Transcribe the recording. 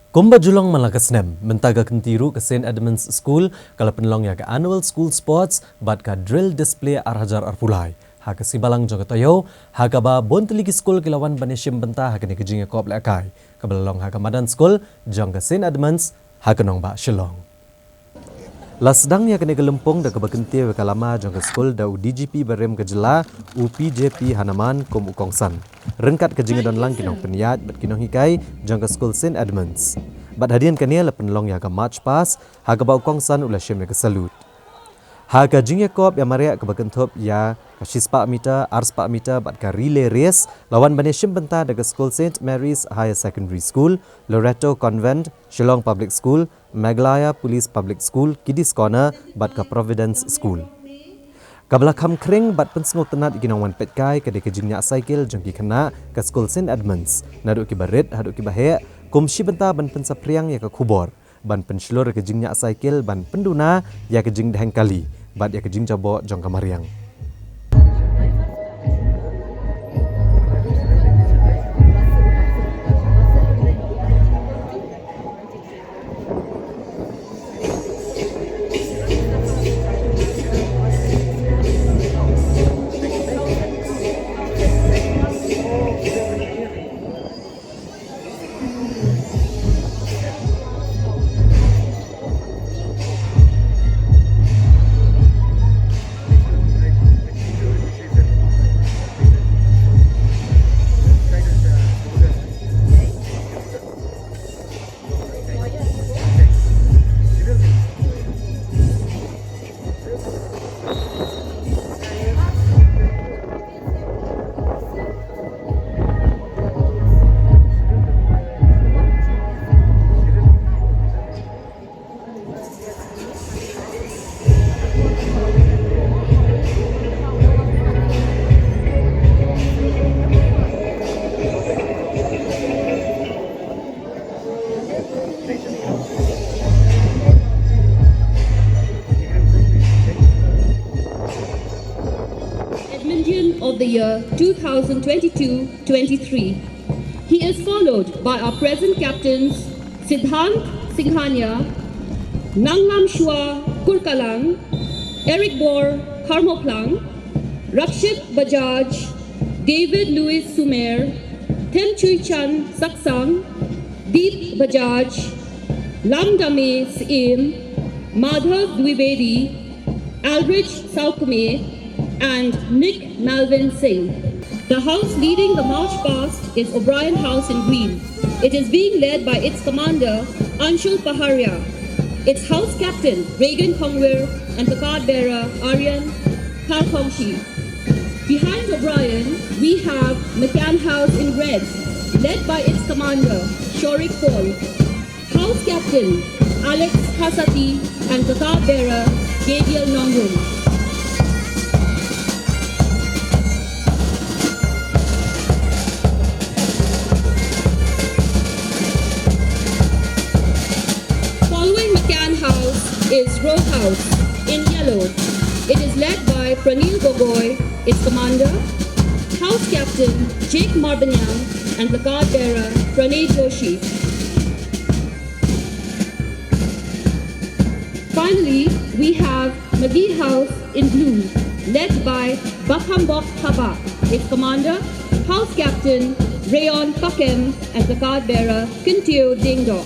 Kumba julong malakasnem, mentaga kentiru ke St. Edmunds School, kala Pynlong ya ke annual school sports, bat ka drill display arhajar arpulai. Haka sibalang joga toyo, haka ba bonteligi school kilawan baneshim benta haka ni kejingnya kop lekai. Kabalalong haka madan school, jong ke St. Edmunds, haka nong ba Shillong. Lasdang ya kene gelempong da kebakenti we kalama jong ke school da DGP berem kejela UPJP Hanaman kum ukongsan. Rengkat kejinga don lang kinong peniat bat kinong hikai jong ke school St. Edmunds. Bat hadian kania la Pynlong ya ke march pass haga ba ukongsan ula shim ke salut. Haga jingya kop ya maria ke bakentop ya ke shispa meter arspa meter bat ka relay race lawan bane shim benta da ke school St. Mary's Higher Secondary School, Loreto Convent, Shillong Public School, Meglaya Police Public School, Kiddies Corner, bat ka Providence School. Kabla kham kring bat pensngo tenat ikinong wan petkai ke de kejingnya cycle jongki kena ke school St. Edmunds. Naduk ki barit haduk ki bahe kumshi benta ban pensapriang ya ke kubor. Ban penslor kejingnya cycle ban penduna ya kejing deheng kali. Bat ya kejing jabo jong kamariang. Edmundian of the year 2022-23. He is followed by our present captains Siddhant Singhania, Nanglam Shua Kurkalang, Eric Bor Karmoplang, Rakshit Bajaj, David Louis Sumer, Tem Chui Chan Saksang, Deep Bajaj, Lamdame Sim, Madhav Dwivedi, Aldrich Saukume, and Nick Malvin Singh. The house leading the march past is O'Brien House in Green. It is being led by its commander, Anshul Paharia, its house captain, Reagan Kongwir, and the card bearer, Aryan Kalkongshi. Behind O'Brien, we have McCann House in red, led by its commander, Shorik Paul, house captain, Alex Hasati, and the card bearer, Gabriel Nongun. Is row house in yellow. It is led by Pranil Gogoi, its commander, house captain Jake Marbanyang, and the card bearer Pranay Joshi. Finally, we have McGee House in blue, led by Bakhambok Haba, its commander, house captain Rayon Pakem, and the card bearer Kintio Dingdo.